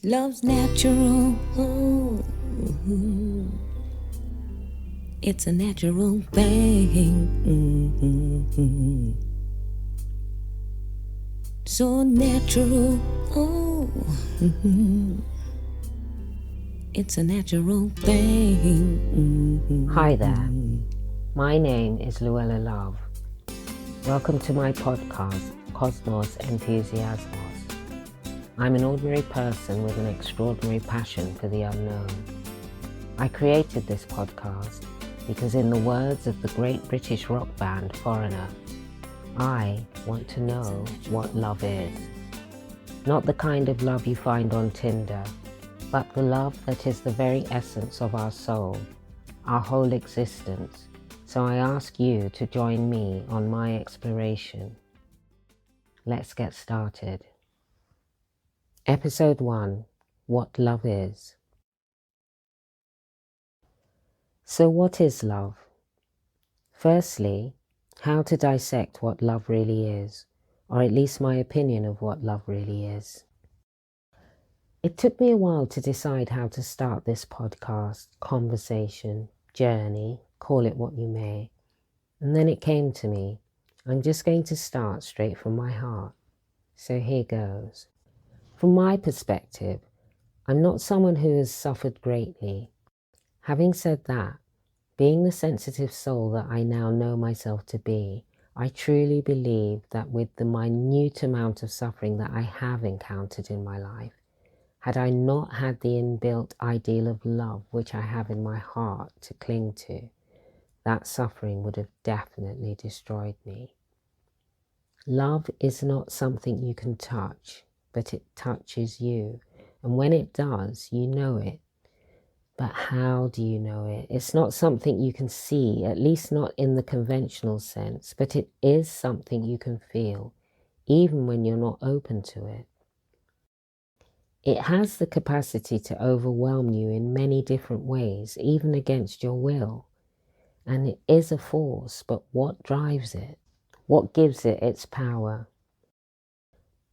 Love's natural. It's a natural thing. So natural. It's a natural thing. Hi there, my name is Luella Love. Welcome to my podcast, Cosmos Enthusiasmos. I'm an ordinary person with an extraordinary passion for the unknown. I created this podcast because, in the words of the great British rock band Foreigner, I want to know what love is. Not the kind of love you find on Tinder, but the love that is the very essence of our soul, our whole existence. So I ask you to join me on my exploration. Let's get started. Episode 1, What Love Is. So what is love? Firstly, how to dissect what love really is, or at least my opinion of what love really is. It took me a while to decide how to start this podcast, conversation, journey, call it what you may. And then it came to me. I'm just going to start straight from my heart. So here goes. From my perspective, I'm not someone who has suffered greatly. Having said that, being the sensitive soul that I now know myself to be, I truly believe that with the minute amount of suffering that I have encountered in my life, had I not had the inbuilt ideal of love which I have in my heart to cling to, that suffering would have definitely destroyed me. Love is not something you can touch, but it touches you. And when it does, you know it. But how do you know it? It's not something you can see, at least not in the conventional sense, but it is something you can feel, even when you're not open to it. It has the capacity to overwhelm you in many different ways, even against your will. And it is a force, but what drives it? What gives it its power?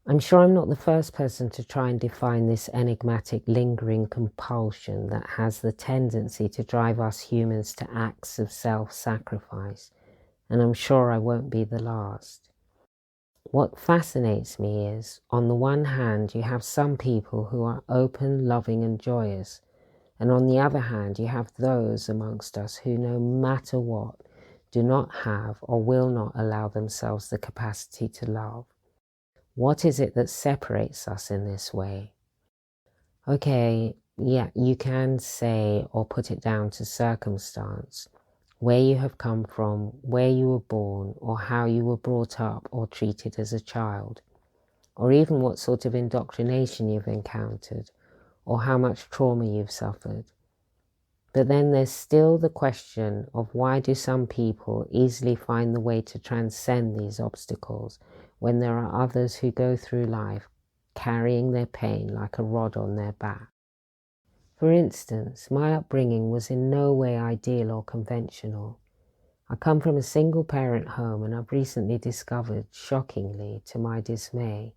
I'm sure I'm not the first person to try and define this enigmatic, lingering compulsion that has the tendency to drive us humans to acts of self-sacrifice, and I'm sure I won't be the last. What fascinates me is, on the one hand, you have some people who are open, loving, and joyous, and on the other hand, you have those amongst us who, no matter what, do not have or will not allow themselves the capacity to love. What is it that separates us in this way? Okay, yeah, you can say or put it down to circumstance, where you have come from, where you were born, or how you were brought up or treated as a child, or even what sort of indoctrination you've encountered, or how much trauma you've suffered. But then there's still the question of why do some people easily find the way to transcend these obstacles when there are others who go through life carrying their pain like a rod on their back. For instance, my upbringing was in no way ideal or conventional. I come from a single-parent home, and I've recently discovered, shockingly to my dismay,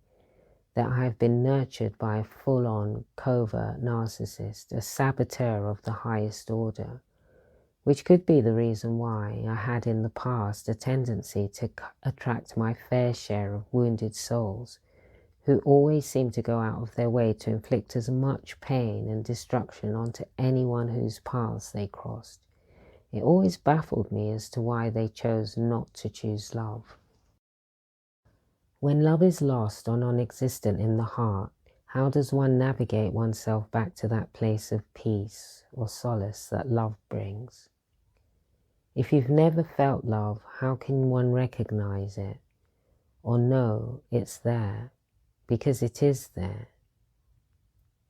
that I have been nurtured by a full-on, covert narcissist, a saboteur of the highest order, which could be the reason why I had in the past a tendency to attract my fair share of wounded souls, who always seem to go out of their way to inflict as much pain and destruction onto anyone whose paths they crossed. It always baffled me as to why they chose not to choose love. When love is lost or non-existent in the heart, how does one navigate oneself back to that place of peace or solace that love brings? If you've never felt love, how can one recognize it or know it's there? Because it is there.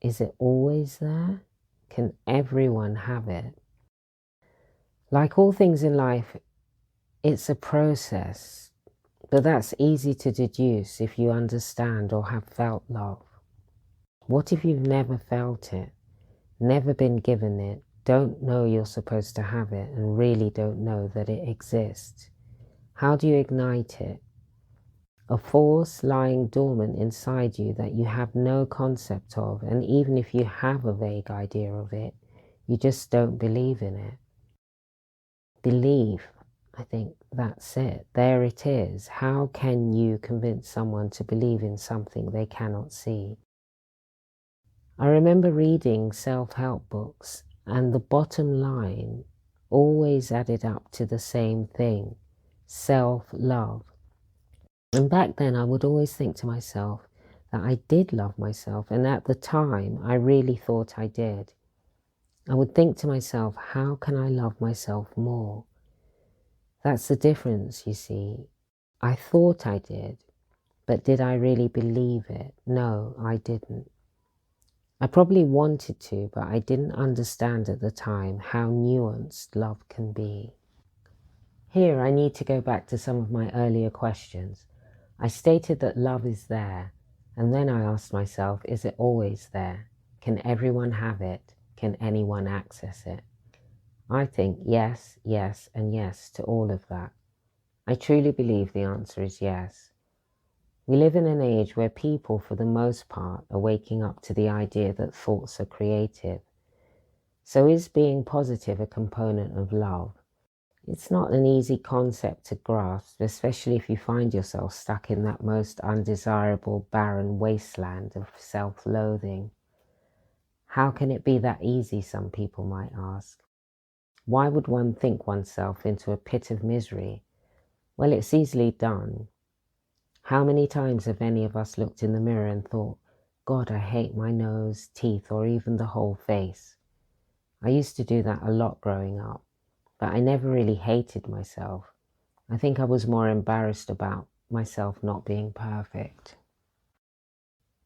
Is it always there? Can everyone have it? Like all things in life, it's a process. But that's easy to deduce if you understand or have felt love. What if you've never felt it, never been given it, don't know you're supposed to have it, and really don't know that it exists? How do you ignite it? a force lying dormant inside you that you have no concept of, and even if you have a vague idea of it, you just don't believe in it. Believe, I think that's it. There it is. How can you convince someone to believe in something they cannot see? I remember reading self-help books, and the bottom line always added up to the same thing: self-love. And back then I would always think to myself that I did love myself, and at the time I really thought I did. I would think to myself, how can I love myself more? That's the difference, you see. I thought I did, but did I really believe it? No, I didn't. I probably wanted to, but I didn't understand at the time how nuanced love can be. Here I need to go back to some of my earlier questions. I stated that love is there, and then I asked myself, is it always there? Can everyone have it? Can anyone access it? I think yes, yes, and yes to all of that. I truly believe the answer is yes. We live in an age where people, for the most part, are waking up to the idea that thoughts are creative. So is being positive a component of love? It's not an easy concept to grasp, especially if you find yourself stuck in that most undesirable, barren wasteland of self-loathing. How can it be that easy, some people might ask? Why would one think oneself into a pit of misery? Well, it's easily done. How many times have any of us looked in the mirror and thought, God, I hate my nose, teeth, or even the whole face? I used to do that a lot growing up, but I never really hated myself. I think I was more embarrassed about myself not being perfect.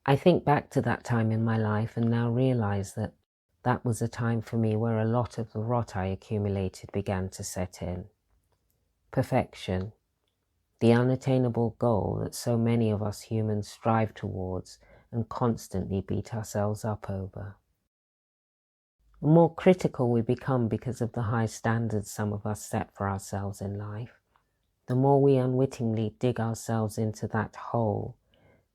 I think back to that time in my life and now realize that that was a time for me where a lot of the rot I accumulated began to set in. Perfection, the unattainable goal that so many of us humans strive towards and constantly beat ourselves up over. The more critical we become because of the high standards some of us set for ourselves in life, the more we unwittingly dig ourselves into that hole,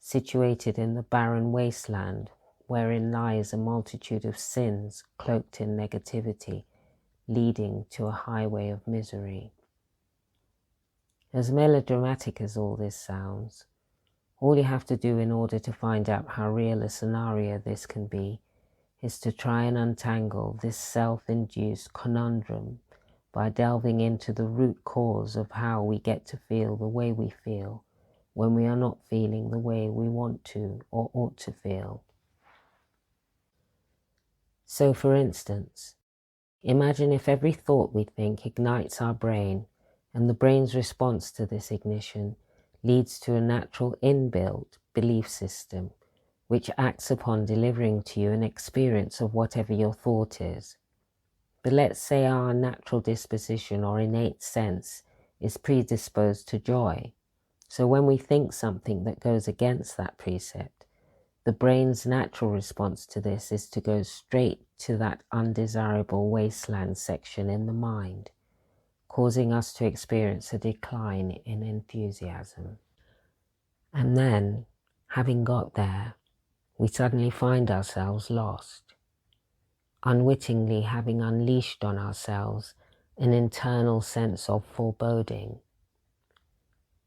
situated in the barren wasteland wherein lies a multitude of sins cloaked in negativity, leading to a highway of misery. As melodramatic as all this sounds, all you have to do in order to find out how real a scenario this can be is to try and untangle this self-induced conundrum by delving into the root cause of how we get to feel the way we feel when we are not feeling the way we want to or ought to feel. So, for instance, imagine if every thought we think ignites our brain, and the brain's response to this ignition leads to a natural inbuilt belief system which acts upon delivering to you an experience of whatever your thought is. But let's say our natural disposition or innate sense is predisposed to joy. So when we think something that goes against that precept, the brain's natural response to this is to go straight to that undesirable wasteland section in the mind, causing us to experience a decline in enthusiasm. And then, having got there, we suddenly find ourselves lost, unwittingly having unleashed on ourselves an internal sense of foreboding.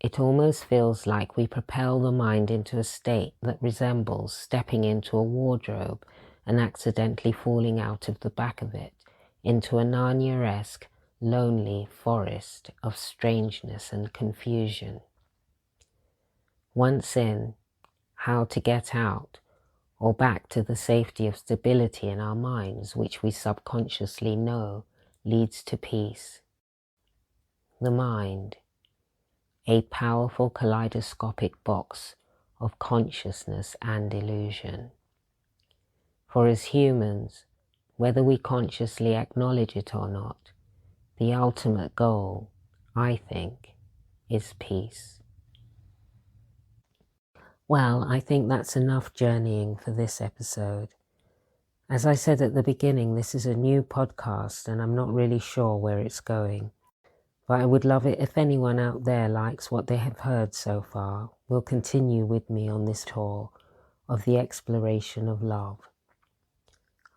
It almost feels like we propel the mind into a state that resembles stepping into a wardrobe and accidentally falling out of the back of it into a Narnia-esque, lonely forest of strangeness and confusion. Once in, how to get out, or back to the safety of stability in our minds, which we subconsciously know leads to peace. The mind, a powerful kaleidoscopic box of consciousness and illusion. For as humans, whether we consciously acknowledge it or not, the ultimate goal, I think, is peace. Well, I think that's enough journeying for this episode. As I said at the beginning, this is a new podcast and I'm not really sure where it's going. But I would love it if anyone out there likes what they have heard so far, will continue with me on this tour of the exploration of love.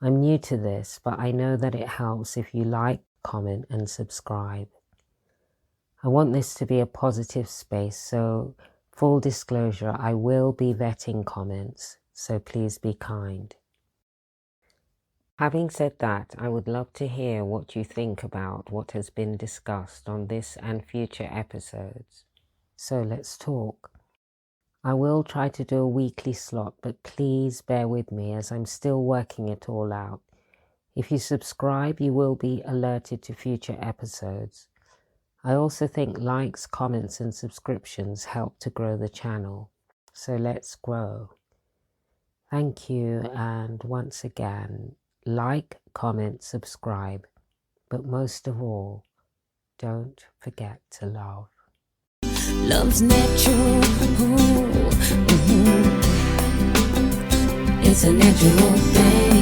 I'm new to this, but I know that it helps if you like, comment, and subscribe. I want this to be a positive space, so full disclosure, I will be vetting comments, so please be kind. Having said that, I would love to hear what you think about what has been discussed on this and future episodes. So let's talk. I will try to do a weekly slot, but please bear with me as I'm still working it all out. If you subscribe, you will be alerted to future episodes. I also think likes, comments, and subscriptions help to grow the channel. So let's grow. Thank you, and once again, like, comment, subscribe, but most of all, don't forget to love. Love's natural. It's a natural thing.